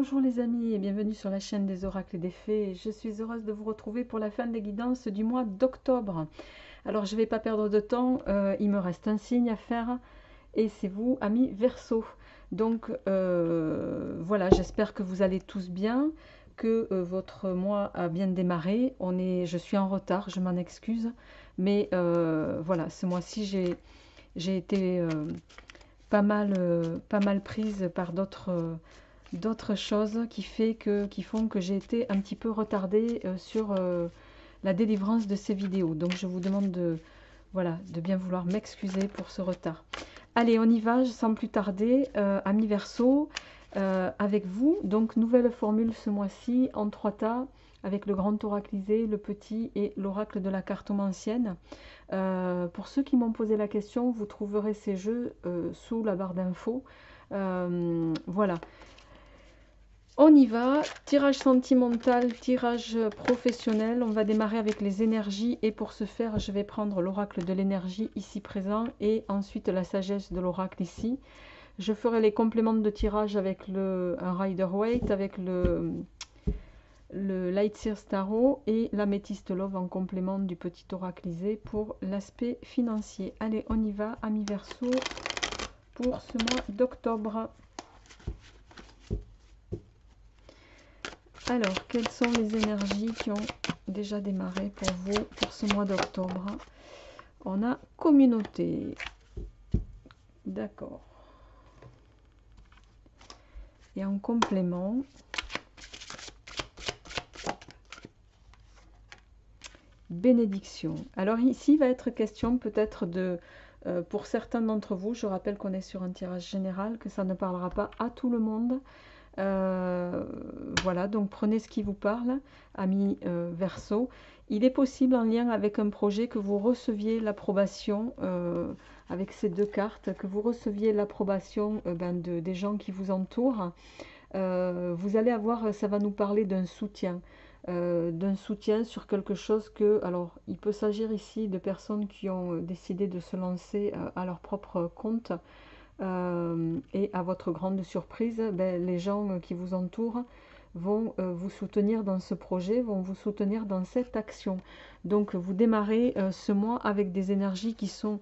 Bonjour les amis et bienvenue sur la chaîne des oracles et des fées. Je suis heureuse de vous retrouver pour la fin des guidances du mois d'octobre. Alors je ne vais pas perdre de temps, il me reste un signe à faire et c'est vous, amis Verseau. Donc voilà, j'espère que vous allez tous bien, que votre mois a bien démarré. Je suis en retard, je m'en excuse, mais voilà, ce mois-ci j'ai été pas mal prise par d'autres choses qui font que j'ai été un petit peu retardée sur la délivrance de ces vidéos. Donc je vous demande de bien vouloir m'excuser pour ce retard. Allez, on y va, sans plus tarder, amis Verseau, avec vous. Donc nouvelle formule ce mois-ci en 3 tas, avec le grand oraclisé, le petit et l'oracle de la cartomancienne. Pour ceux qui m'ont posé la question, vous trouverez ces jeux sous la barre d'infos. Voilà. On y va, tirage sentimental, tirage professionnel. On va démarrer avec les énergies et pour ce faire, je vais prendre l'oracle de l'énergie ici présent et ensuite la sagesse de l'oracle ici. Je ferai les compléments de tirage avec un Rider-Waite, avec le Light Sears Tarot et l'améthyste Love en complément du petit oraclisé pour l'aspect financier. Allez, on y va, amis Verseau, pour ce mois d'octobre. Alors, quelles sont les énergies qui ont déjà démarré pour vous pour ce mois d'octobre? On a communauté. D'accord. Et en complément, bénédiction. Alors ici, il va être question peut-être de, pour certains d'entre vous, je rappelle qu'on est sur un tirage général, que ça ne parlera pas à tout le monde. Voilà, donc prenez ce qui vous parle, amis Verseau. Il est possible en lien avec un projet que vous receviez l'approbation, avec ces deux cartes, que vous receviez l'approbation des gens qui vous entourent. Vous allez avoir, ça va nous parler d'un soutien sur quelque chose que, alors il peut s'agir ici de personnes qui ont décidé de se lancer à leur propre compte. Et à votre grande surprise, les gens qui vous entourent vont vous soutenir dans ce projet, vont vous soutenir dans cette action. Donc vous démarrez ce mois avec des énergies qui sont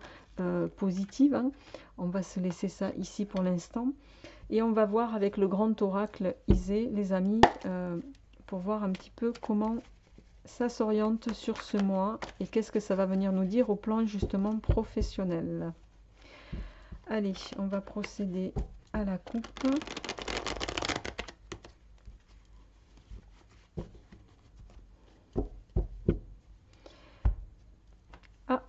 positives, hein. On va se laisser ça ici pour l'instant. Et on va voir avec le grand oracle Isée, les amis, pour voir un petit peu comment ça s'oriente sur ce mois et qu'est-ce que ça va venir nous dire au plan justement professionnel. Allez, on va procéder à la coupe. Ah,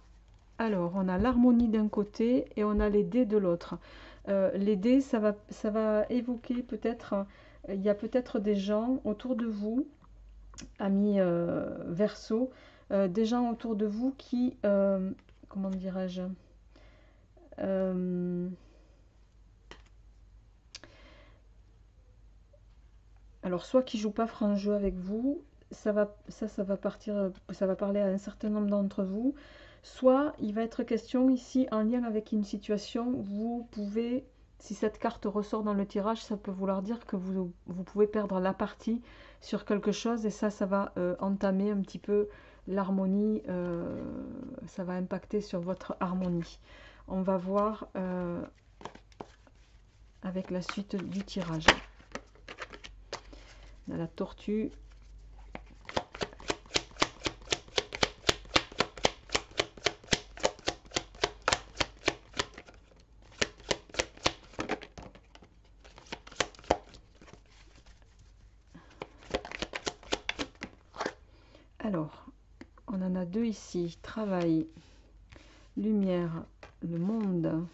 alors on a l'harmonie d'un côté et on a les dés de l'autre. Les dés, ça va évoquer peut-être, il y a peut-être des gens autour de vous, amis Verseau, des gens autour de vous qui, comment dirais-je, alors soit qui jouent pas franc jeu avec vous, ça va partir, ça va parler à un certain nombre d'entre vous, soit il va être question ici en lien avec une situation, vous pouvez, si cette carte ressort dans le tirage, ça peut vouloir dire que vous pouvez perdre la partie sur quelque chose et ça va entamer un petit peu l'harmonie, ça va impacter sur votre harmonie. On va voir avec la suite du tirage. On a la tortue. Alors, on en a deux ici. Travail, lumière, le monde.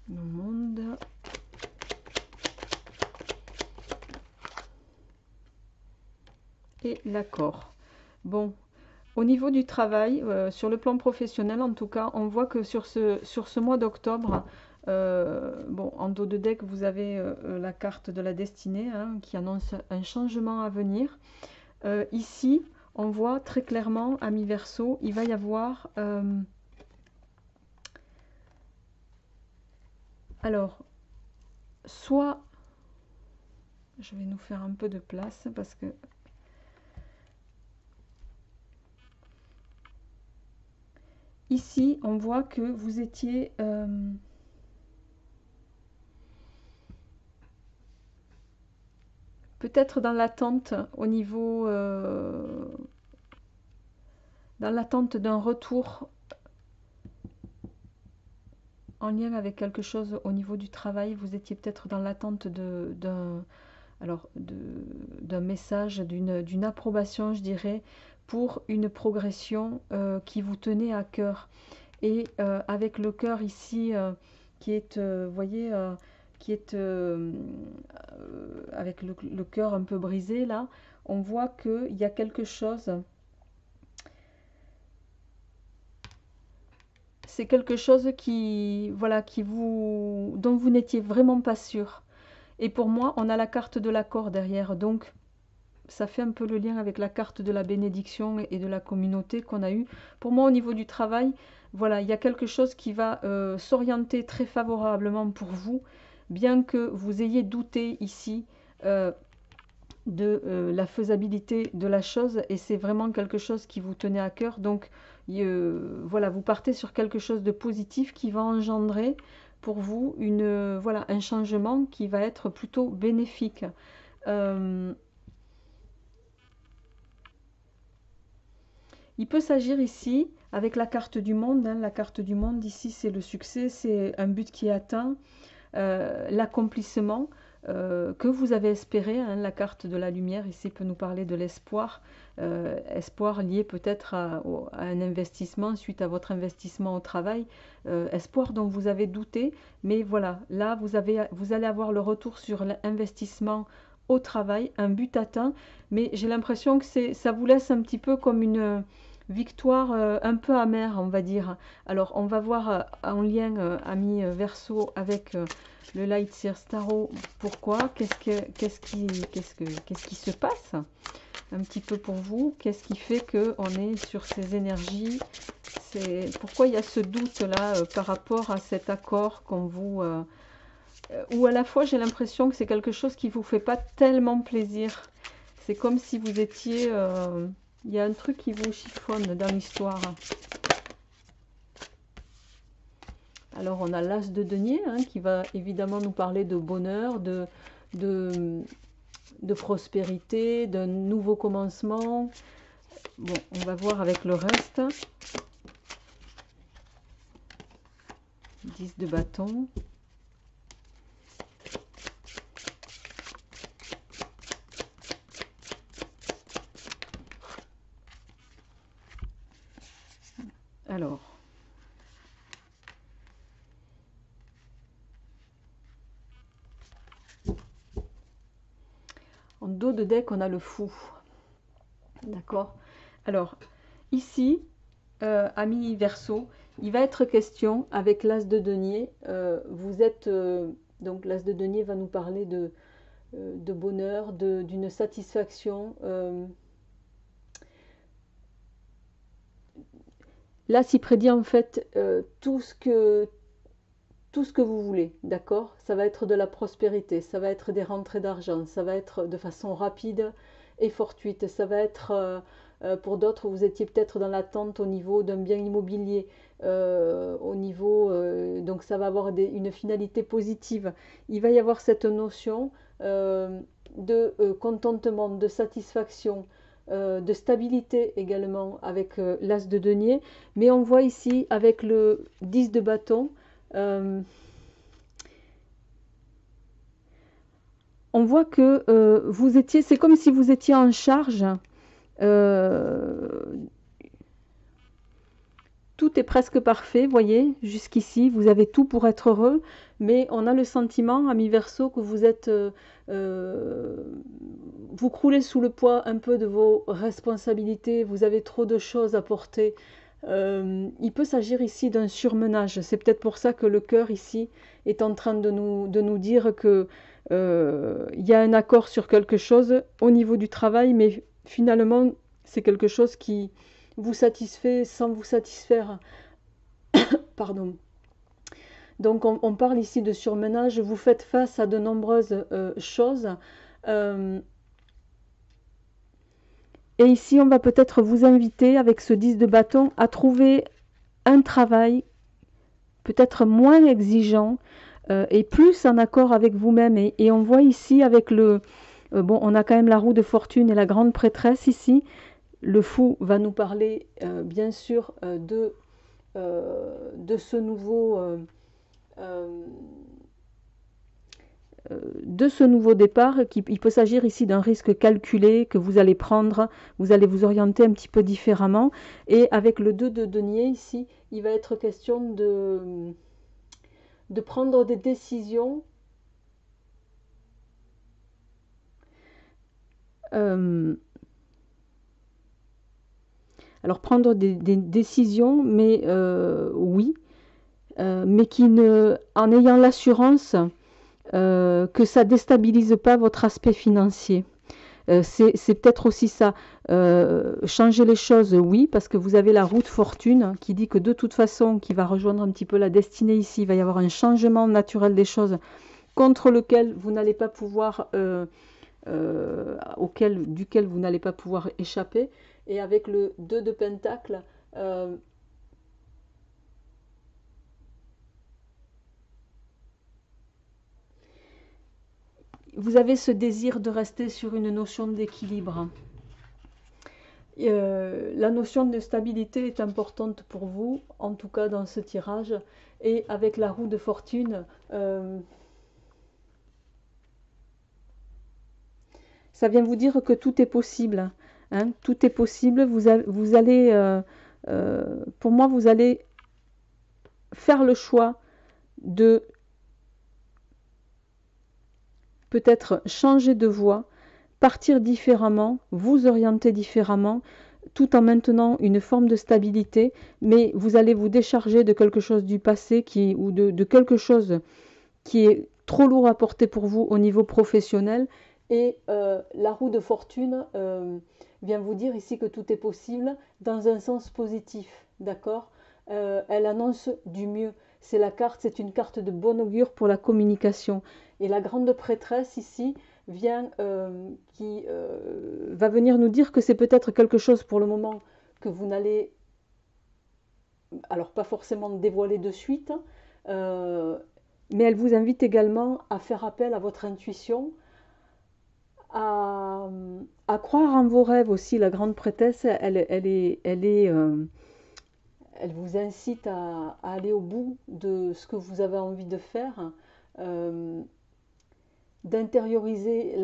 Le monde. Et l'accord. Bon, au niveau du travail, sur le plan professionnel en tout cas, on voit que sur ce mois d'octobre, bon, en dos de deck, vous avez la carte de la destinée, hein, qui annonce un changement à venir. Ici, on voit très clairement, ami Verseau, il va y avoir... alors, soit... Je vais nous faire un peu de place parce que... Ici, on voit que vous étiez... peut-être dans l'attente au niveau... dans l'attente d'un retour en lien avec quelque chose au niveau du travail. Vous étiez peut-être dans l'attente d'un message, d'une approbation, je dirais, pour une progression qui vous tenait à cœur. Et avec le cœur ici qui est, vous voyez, qui est avec le cœur un peu brisé là, on voit qu'il y a quelque chose. C'est quelque chose qui, voilà, dont vous n'étiez vraiment pas sûr. Et pour moi, on a la carte de l'accord derrière, donc ça fait un peu le lien avec la carte de la bénédiction et de la communauté qu'on a eue. Pour moi, au niveau du travail, voilà, il y a quelque chose qui va s'orienter très favorablement pour vous, bien que vous ayez douté ici de la faisabilité de la chose, et c'est vraiment quelque chose qui vous tenait à cœur. Donc voilà, vous partez sur quelque chose de positif qui va engendrer pour vous voilà, un changement qui va être plutôt bénéfique. Il peut s'agir ici, avec la carte du monde, hein, la carte du monde ici c'est le succès, c'est un but qui est atteint, l'accomplissement que vous avez espéré, hein, la carte de la lumière ici peut nous parler de l'espoir, espoir lié peut-être à un investissement suite à votre investissement au travail, espoir dont vous avez douté, mais voilà, là vous allez avoir le retour sur l'investissement au travail, un but atteint, mais j'ai l'impression que ça vous laisse un petit peu comme une victoire un peu amère, on va dire. Alors on va voir en lien, ami Verseau, avec le Light Seers Tarot, pourquoi, qu'est-ce qui se passe un petit peu pour vous, qu'est-ce qui fait qu'on est sur ces énergies, pourquoi il y a ce doute là par rapport à cet accord qu'on vous... ou à la fois j'ai l'impression que c'est quelque chose qui vous fait pas tellement plaisir, c'est comme si vous étiez... il y a un truc qui vous chiffonne dans l'histoire. Alors on a l'as de denier hein, qui va évidemment nous parler de bonheur, de prospérité, d'un nouveau commencement. Bon, on va voir avec le reste. 10 de bâton. Alors, en dos de deck, on a le fou. D'accord? Alors, ici, ami Verseau, il va être question, avec l'as de denier, vous êtes... donc l'as de denier va nous parler de bonheur, d'une satisfaction. Là, s'il prédit en fait tout ce que vous voulez, d'accord? Ça va être de la prospérité, ça va être des rentrées d'argent, ça va être de façon rapide et fortuite, ça va être, pour d'autres, vous étiez peut-être dans l'attente au niveau d'un bien immobilier, au niveau, donc ça va avoir une finalité positive. Il va y avoir cette notion de contentement, de satisfaction, de stabilité également avec l'as de denier, mais on voit ici avec le 10 de bâton, on voit que vous étiez, c'est comme si vous étiez en charge, tout est presque parfait, voyez, jusqu'ici, vous avez tout pour être heureux, mais on a le sentiment, ami Verseau, que vous êtes, vous croulez sous le poids un peu de vos responsabilités, vous avez trop de choses à porter. Il peut s'agir ici d'un surmenage, c'est peut-être pour ça que le cœur ici est en train de nous dire que il y a un accord sur quelque chose au niveau du travail, mais finalement C'est quelque chose qui vous satisfait sans vous satisfaire. Pardon. Donc on parle ici de surmenage, vous faites face à de nombreuses choses. Et ici on va peut-être vous inviter avec ce 10 de bâton à trouver un travail peut-être moins exigeant et plus en accord avec vous-même. Et on voit ici avec le... bon, on a quand même la roue de fortune et la grande prêtresse ici. Le fou va nous parler bien sûr de ce nouveau départ. Il peut s'agir ici d'un risque calculé que vous allez prendre, vous allez vous orienter un petit peu différemment. Et avec le 2 de denier ici, il va être question de prendre des décisions alors prendre des décisions, mais oui, mais qui ne, en ayant l'assurance que ça déstabilise pas votre aspect financier. C'est peut-être aussi ça. Changer les choses, oui, parce que vous avez la roue de fortune qui dit que de toute façon, qui va rejoindre un petit peu la destinée ici, il va y avoir un changement naturel des choses contre lequel vous n'allez pas pouvoir, duquel vous n'allez pas pouvoir échapper. Et avec le 2 de Pentacle, vous avez ce désir de rester sur une notion d'équilibre. La notion de stabilité est importante pour vous, en tout cas dans ce tirage. Et avec la roue de fortune, ça vient vous dire que tout est possible. Hein, tout est possible. Vous allez, pour moi, vous allez faire le choix de peut-être changer de voie, partir différemment, vous orienter différemment, tout en maintenant une forme de stabilité, mais vous allez vous décharger de quelque chose du passé ou de quelque chose qui est trop lourd à porter pour vous au niveau professionnel. Et la roue de fortune vient vous dire ici que tout est possible dans un sens positif, d'accord? Elle annonce du mieux. C'est une carte de bon augure pour la communication. Et la grande prêtresse ici va venir nous dire que c'est peut-être quelque chose pour le moment que vous n'allez, alors pas forcément dévoiler de suite, mais elle vous invite également à faire appel à votre intuition, à croire en vos rêves aussi. La grande prêtresse, elle vous incite à aller au bout de ce que vous avez envie de faire, d'intérioriser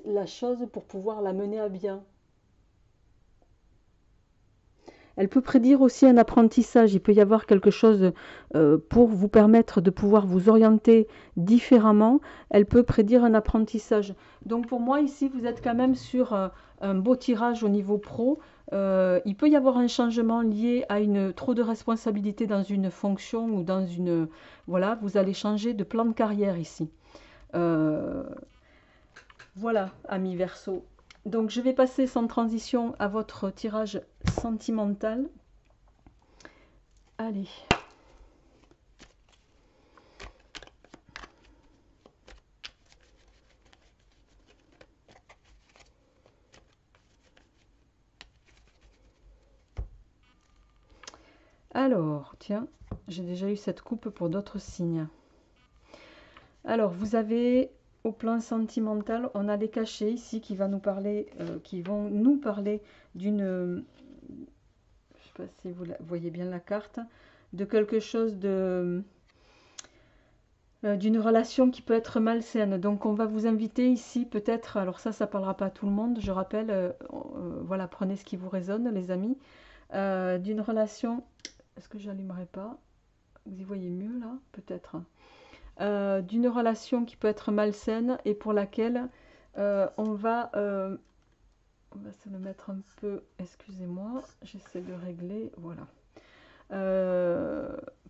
la chose pour pouvoir la mener à bien. Elle peut prédire aussi un apprentissage. Il peut y avoir quelque chose pour vous permettre de pouvoir vous orienter différemment. Elle peut prédire un apprentissage. Donc pour moi ici, vous êtes quand même sur un beau tirage au niveau pro. Il peut y avoir un changement lié à trop de responsabilité dans une fonction ou dans une... Voilà, vous allez changer de plan de carrière ici. Voilà, amis Verseau. Donc je vais passer sans transition à votre tirage sentimental. Allez. Alors, tiens, j'ai déjà eu cette coupe pour d'autres signes. Alors, vous avez... Au plan sentimental, on a les cachets ici qui vont nous parler d'une, je ne sais pas si vous voyez bien la carte, de quelque chose d'une relation qui peut être malsaine. Donc on va vous inviter ici peut-être, alors ça parlera pas à tout le monde, je rappelle, voilà, prenez ce qui vous résonne les amis, d'une relation, est-ce que j'allumerai pas? Vous y voyez mieux là, peut-être. D'une relation qui peut être malsaine et pour laquelle on va se le mettre un peu, excusez-moi, j'essaie de régler, voilà.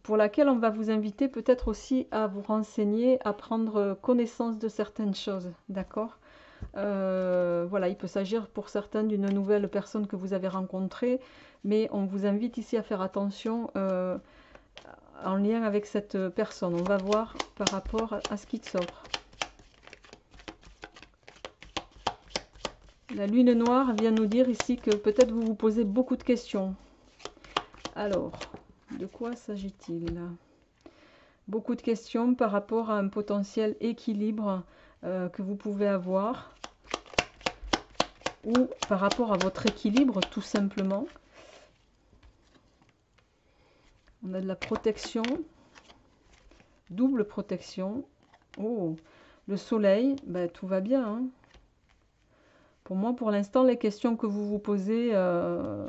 Pour laquelle on va vous inviter peut-être aussi à vous renseigner, à prendre connaissance de certaines choses, d'accord? Voilà, il peut s'agir pour certains d'une nouvelle personne que vous avez rencontrée, mais on vous invite ici à faire attention en lien avec cette personne. On va voir par rapport à ce qui s'offre. La lune noire vient nous dire ici que peut-être vous vous posez beaucoup de questions. Alors, de quoi s'agit-il? Beaucoup de questions par rapport à un potentiel équilibre que vous pouvez avoir, ou par rapport à votre équilibre tout simplement. On a de la protection, double protection. Oh, le soleil, ben, tout va bien, hein. Pour moi, pour l'instant, les questions que vous vous posez, à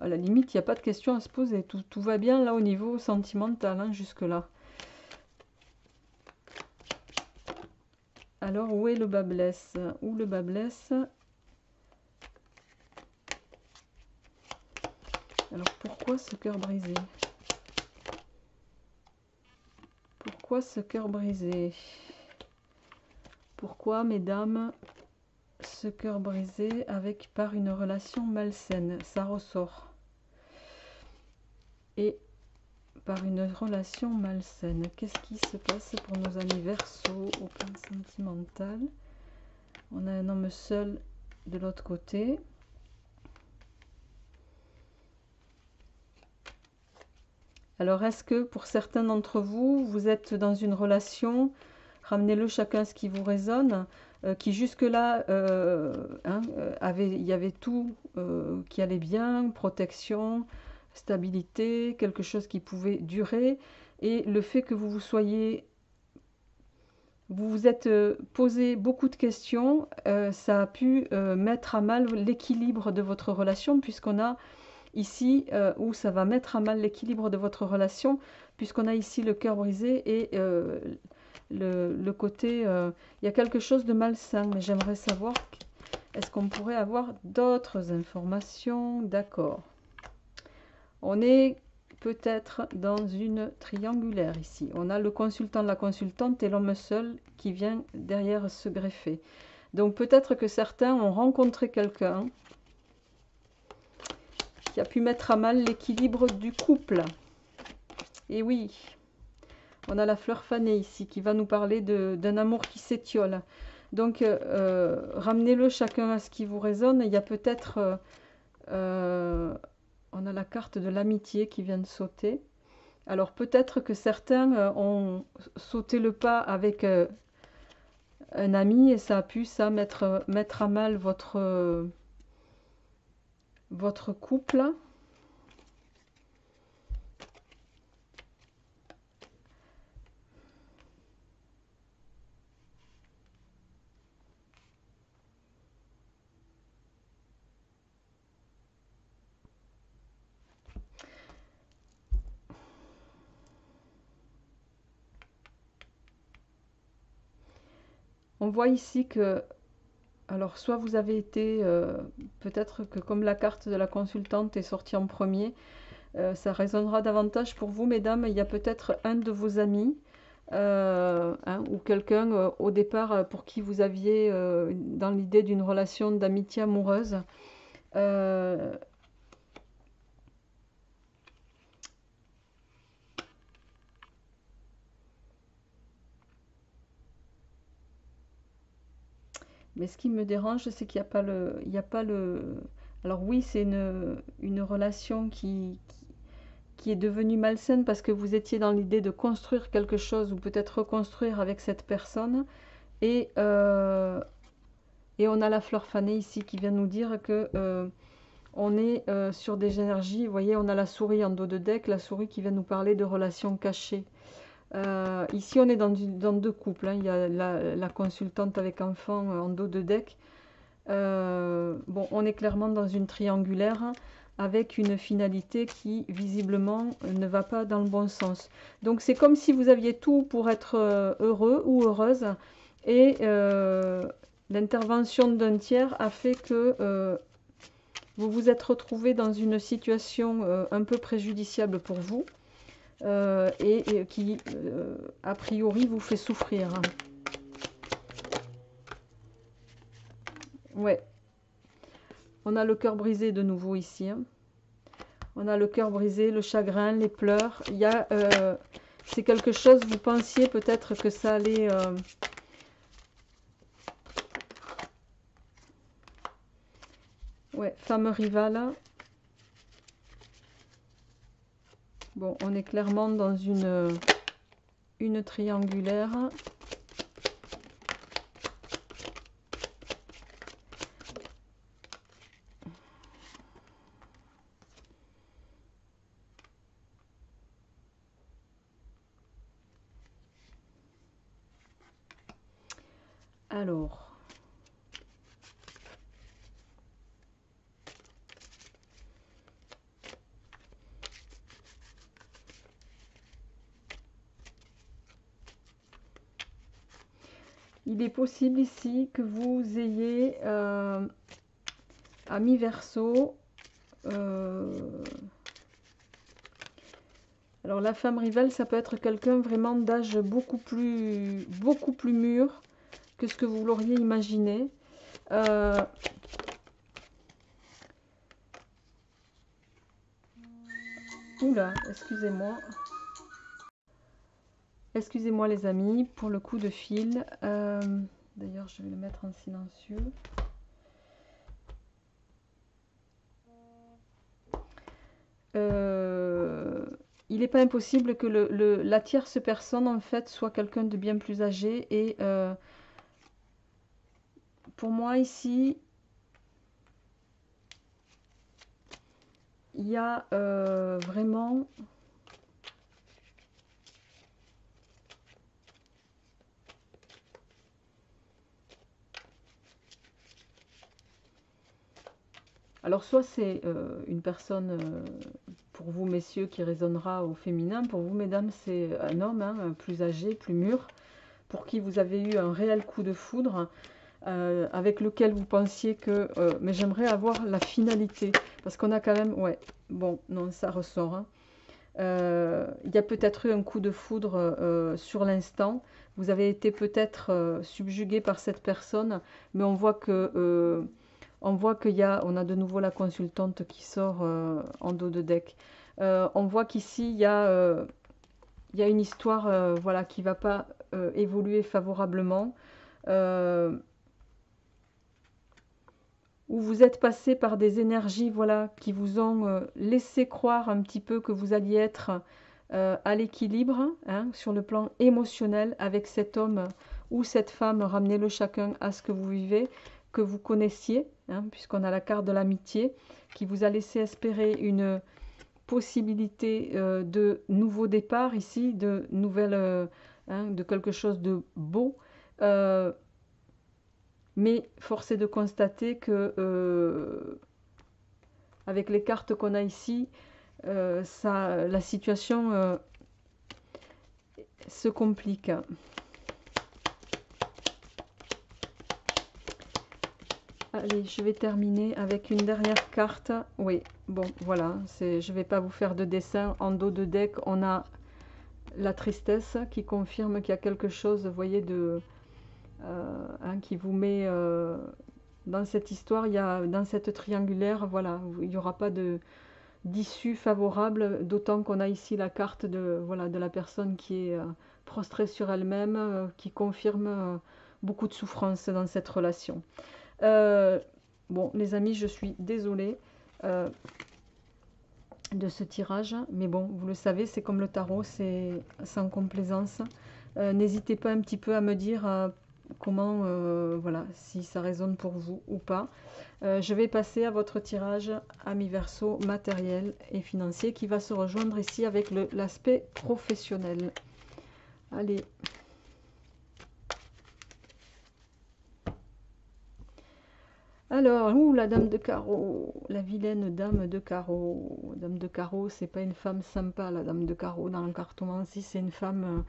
la limite, il n'y a pas de questions à se poser. Tout va bien là au niveau sentimental, hein, jusque-là. Alors, où est le bas blesse? Où le bas blesse? Alors, pourquoi ce cœur brisé? Pourquoi ce cœur brisé? Pourquoi, mesdames, ce cœur brisé par une relation malsaine? Ça ressort. Et par une relation malsaine, qu'est-ce qui se passe pour nos amis Verseaux au plan sentimental? On a un homme seul de l'autre côté. Alors, est-ce que pour certains d'entre vous, vous êtes dans une relation, ramenez-le chacun ce qui vous résonne, qui jusque-là, il y avait tout qui allait bien, protection, stabilité, quelque chose qui pouvait durer, et le fait que vous vous êtes posé beaucoup de questions, ça a pu mettre à mal l'équilibre de votre relation, puisqu'on a ici où ça va mettre à mal l'équilibre de votre relation, puisqu'on a ici le cœur brisé et le côté, il y a quelque chose de malsain, mais j'aimerais savoir, est-ce qu'on pourrait avoir d'autres informations? D'accord. On est peut-être dans une triangulaire ici. On a le consultant, la consultante et l'homme seul qui vient derrière se greffer. Donc peut-être que certains ont rencontré quelqu'un qui a pu mettre à mal l'équilibre du couple. Et oui, on a la fleur fanée ici qui va nous parler d'un amour qui s'étiole. Donc ramenez-le chacun à ce qui vous résonne. Il y a peut-être... on a la carte de l'amitié qui vient de sauter. Alors peut-être que certains ont sauté le pas avec un ami et ça a pu mettre à mal votre couple. On voit ici que, alors soit vous avez été, peut-être que comme la carte de la consultante est sortie en premier, ça résonnera davantage pour vous, mesdames. Il y a peut-être un de vos amis ou quelqu'un au départ pour qui vous aviez dans l'idée d'une relation d'amitié amoureuse. Mais ce qui me dérange, c'est qu'il n'y a pas il y a pas le. Alors oui, c'est une relation qui est devenue malsaine parce que vous étiez dans l'idée de construire quelque chose ou peut-être reconstruire avec cette personne. Et, et on a la fleur fanée ici qui vient nous dire que on est sur des énergies. Vous voyez, on a la souris en dos de deck, la souris qui vient nous parler de relations cachées. Ici, on est dans deux couples, hein. Il y a la consultante avec enfant en dos de deck. Bon, on est clairement dans une triangulaire avec une finalité qui visiblement ne va pas dans le bon sens. Donc c'est comme si vous aviez tout pour être heureux ou heureuse et l'intervention d'un tiers a fait que vous vous êtes retrouvé dans une situation un peu préjudiciable pour vous et qui a priori vous fait souffrir. Ouais, on a le cœur brisé de nouveau ici, hein. On a le cœur brisé, le chagrin, les pleurs. Il y a, c'est quelque chose, vous pensiez peut-être que ça allait... ouais, femme rivale. Bon, on est clairement dans une triangulaire. Alors, il est possible ici que vous ayez ami Verseau. Alors la femme rivale, ça peut être quelqu'un vraiment d'âge beaucoup plus mûr que ce que vous l'auriez imaginé. Oula, excusez-moi. Excusez-moi les amis pour le coup de fil. D'ailleurs, je vais le mettre en silencieux. Il n'est pas impossible que la tierce personne en fait soit quelqu'un de bien plus âgé et pour moi ici il y a vraiment alors soit c'est une personne pour vous messieurs qui résonnera au féminin, pour vous mesdames c'est un homme hein, plus âgé, plus mûr, pour qui vous avez eu un réel coup de foudre. Avec lequel vous pensiez que... mais j'aimerais avoir la finalité. Parce qu'on a quand même... Ouais, bon, non, ça ressort. Hein. Il y a peut-être eu un coup de foudre sur l'instant. Vous avez été peut-être subjugué par cette personne. Mais on voit que... on voit qu'il y a... On a de nouveau la consultante qui sort en dos de deck. On voit qu'ici, il y a une histoire voilà, qui ne va pas évoluer favorablement. Où vous êtes passé par des énergies voilà, qui vous ont laissé croire un petit peu que vous alliez être à l'équilibre hein, sur le plan émotionnel avec cet homme ou cette femme, ramenez-le chacun à ce que vous vivez, que vous connaissiez, hein, puisqu'on a la carte de l'amitié, qui vous a laissé espérer une possibilité de nouveau départ ici, de nouvelle, hein, de quelque chose de beau. Mais force est de constater que, avec les cartes qu'on a ici, la situation se complique. Allez, je vais terminer avec une dernière carte. Oui, bon, voilà, je ne vais pas vous faire de dessin. En dos de deck, on a la tristesse qui confirme qu'il y a quelque chose, vous voyez, hein, qui vous met... dans cette histoire, dans cette triangulaire, voilà, il n'y aura pas d'issue favorable, d'autant qu'on a ici la carte voilà, de la personne qui est prostrée sur elle-même, qui confirme beaucoup de souffrance dans cette relation. Bon, les amis, je suis désolée de ce tirage, mais bon, vous le savez, c'est comme le tarot, c'est sans complaisance. N'hésitez pas un petit peu à me dire comment, voilà, si ça résonne pour vous ou pas. Je vais passer à votre tirage ami Verseau matériel et financier qui va se rejoindre ici avec l'aspect professionnel. Allez. Alors, la dame de carreau, la vilaine dame de carreau. Dame de carreau, c'est pas une femme sympa, la dame de carreau. Dans la cartomancie, c'est une femme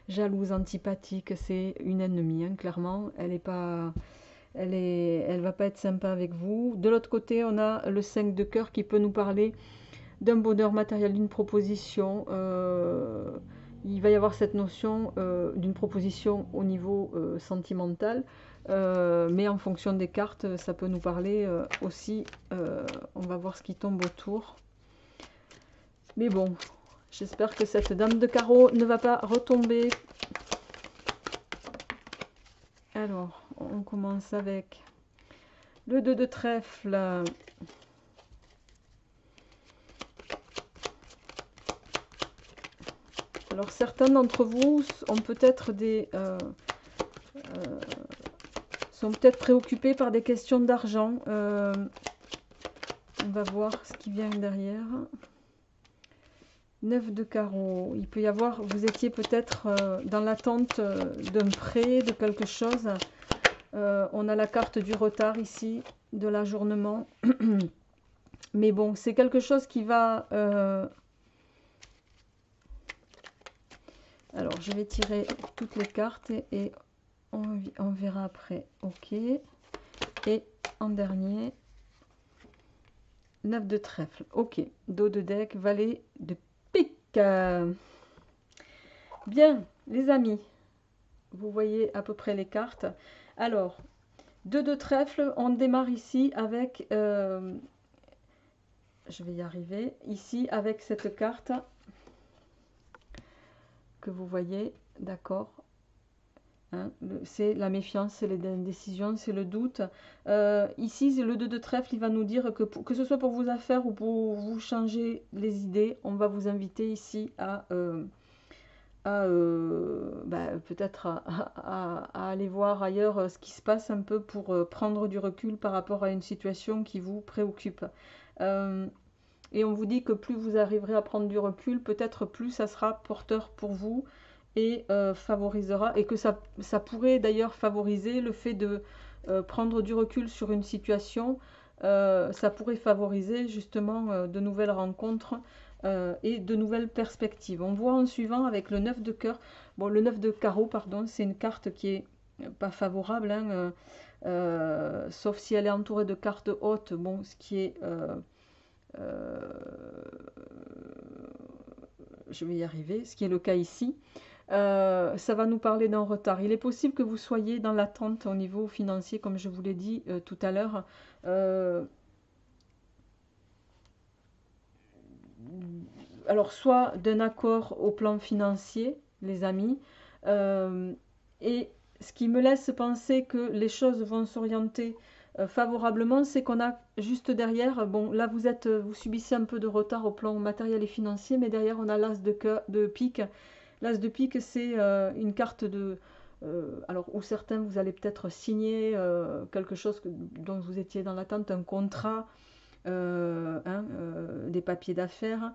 jalouse, antipathique. C'est une ennemie, hein, clairement. Elle va pas être sympa avec vous. De l'autre côté, on a le 5 de cœur qui peut nous parler d'un bonheur matériel, d'une proposition il va y avoir cette notion d'une proposition au niveau sentimental, mais en fonction des cartes, ça peut nous parler aussi. On va voir ce qui tombe autour. Mais bon, j'espère que cette dame de carreau ne va pas retomber. Alors, on commence avec le 2 de trèfle. Alors, certains d'entre vous ont peut-être sont peut-être préoccupés par des questions d'argent. On va voir ce qui vient derrière. 9 de carreau. Il peut y avoir, vous étiez peut-être dans l'attente d'un prêt, de quelque chose. On a la carte du retard ici, de l'ajournement. Mais bon, c'est quelque chose qui va... Alors, je vais tirer toutes les cartes et on verra après. Ok. Et en dernier, 9 de trèfle. Ok. Dos de deck, valet de pique. Bien, les amis. Vous voyez à peu près les cartes. Alors, 2 de trèfle, on démarre ici avec... je vais y arriver. Ici, avec cette carte que vous voyez, d'accord, hein, c'est la méfiance, c'est l'indécision, c'est le doute. Ici, le 2 de trèfle, il va nous dire que ce soit pour vos affaires ou pour vous changer les idées, on va vous inviter ici à peut-être à aller voir ailleurs ce qui se passe un peu pour prendre du recul par rapport à une situation qui vous préoccupe. Et on vous dit que plus vous arriverez à prendre du recul, peut-être plus ça sera porteur pour vous et favorisera, et que ça pourrait d'ailleurs favoriser le fait de prendre du recul sur une situation. Ça pourrait favoriser justement de nouvelles rencontres et de nouvelles perspectives. On voit en suivant avec le 9 de cœur, bon, le 9 de carreau, pardon, c'est une carte qui est pas favorable, hein, sauf si elle est entourée de cartes hautes, bon, ce qui est... je vais y arriver, ce qui est le cas ici. Ça va nous parler d'un retard. Il est possible que vous soyez dans l'attente au niveau financier, comme je vous l'ai dit tout à l'heure. Alors, soit d'un accord au plan financier, les amis, et ce qui me laisse penser que les choses vont s'orienter favorablement, c'est qu'on a juste derrière, bon, là vous subissez un peu de retard au plan matériel et financier, mais derrière on a l'as de pique. L'as de pique, c'est une carte de... alors, où certains, vous allez peut-être signer quelque chose dont vous étiez dans l'attente, un contrat, des papiers d'affaires.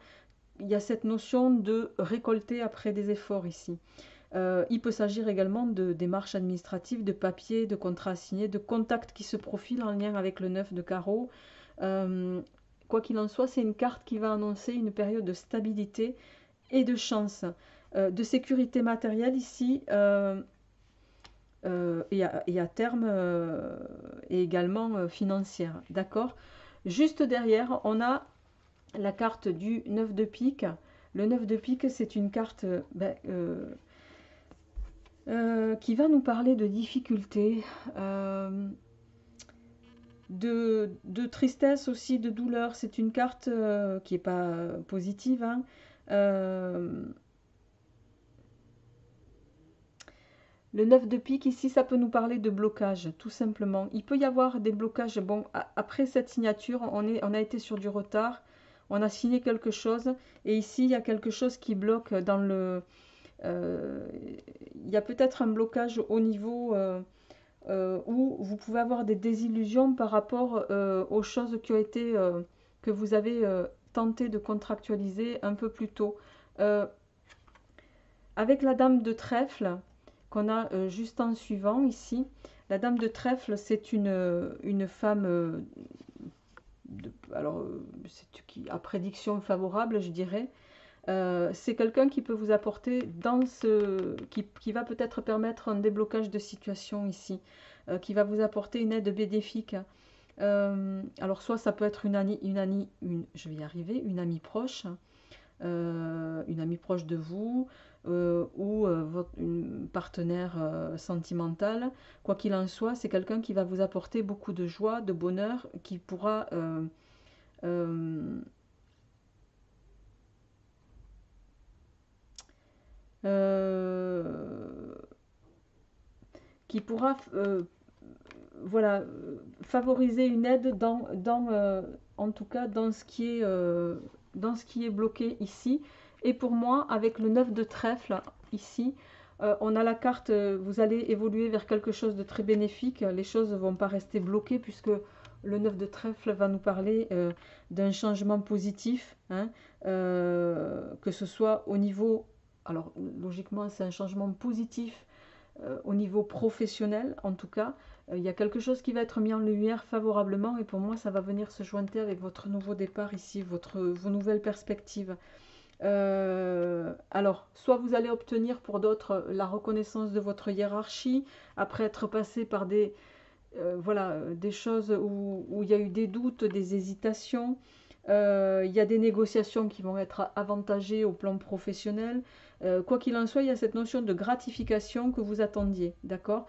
Il y a cette notion de récolter après des efforts ici. Il peut s'agir également de démarches administratives, de papiers, de contrats signés, de contacts qui se profilent en lien avec le 9 de carreau. Quoi qu'il en soit, c'est une carte qui va annoncer une période de stabilité et de chance, de sécurité matérielle ici, et à terme, et également financière. D'accord? Juste derrière, on a la carte du 9 de pique. Le 9 de pique, c'est une carte qui va nous parler de difficultés, de tristesse aussi, de douleur. C'est une carte qui n'est pas positive, hein. Le 9 de pique, ici, ça peut nous parler de blocage, tout simplement. Il peut y avoir des blocages. Bon, après cette signature, on a été sur du retard. On a signé quelque chose. Et ici, il y a quelque chose qui bloque dans le... il y a peut-être un blocage au niveau où vous pouvez avoir des désillusions par rapport aux choses qui ont été... que vous avez tenté de contractualiser un peu plus tôt. Avec la dame de trèfle qu'on a juste en suivant ici, la dame de trèfle, c'est une femme, alors c'est à prédiction favorable, je dirais. C'est quelqu'un qui peut vous apporter qui va peut-être permettre un déblocage de situation ici, qui va vous apporter une aide bénéfique. Alors soit ça peut être je vais y arriver, une amie proche, une amie proche de vous, ou une partenaire sentimentale. Quoi qu'il en soit, c'est quelqu'un qui va vous apporter beaucoup de joie, de bonheur, euh, euh, qui pourra voilà, favoriser une aide en tout cas dans ce qui est bloqué ici. Et pour moi, avec le 9 de trèfle ici, on a la carte, vous allez évoluer vers quelque chose de très bénéfique. Les choses ne vont pas rester bloquées puisque le 9 de trèfle va nous parler d'un changement positif, hein, que ce soit au niveau, alors logiquement c'est un changement positif au niveau professionnel en tout cas. Il y a quelque chose qui va être mis en lumière favorablement et pour moi ça va venir se jointer avec votre nouveau départ ici, vos nouvelles perspectives. Alors, soit vous allez obtenir pour d'autres la reconnaissance de votre hiérarchie après être passé par voilà, des choses où il y a eu des doutes, des hésitations. Il y a des négociations qui vont être avantagées au plan professionnel. Quoi qu'il en soit, il y a cette notion de gratification que vous attendiez, d'accord.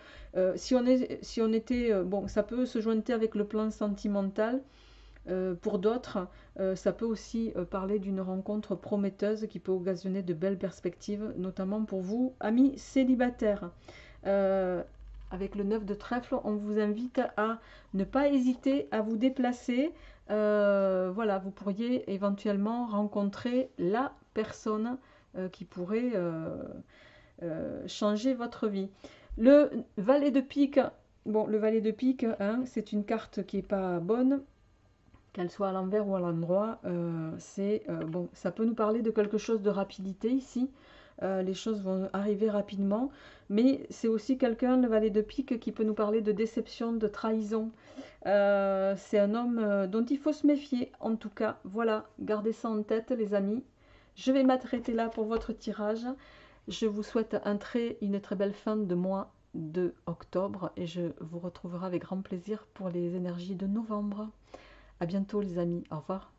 Si on était, bon, ça peut se joindre avec le plan sentimental. Pour d'autres, ça peut aussi parler d'une rencontre prometteuse qui peut occasionner de belles perspectives, notamment pour vous, amis célibataires. Euh, avec le 9 de trèfle, on vous invite à ne pas hésiter à vous déplacer. Voilà, vous pourriez éventuellement rencontrer la personne qui pourrait changer votre vie. Le valet de pique, bon, le valet de pique, hein, c'est une carte qui n'est pas bonne, qu'elle soit à l'envers ou à l'endroit. Bon, ça peut nous parler de quelque chose de rapidité ici. Les choses vont arriver rapidement, mais c'est aussi quelqu'un, le valet de pique, qui peut nous parler de déception, de trahison. C'est un homme dont il faut se méfier, en tout cas. Voilà, gardez ça en tête, les amis. Je vais m'arrêter là pour votre tirage. Je vous souhaite une très belle fin de mois de octobre et je vous retrouverai avec grand plaisir pour les énergies de novembre. À bientôt les amis, au revoir.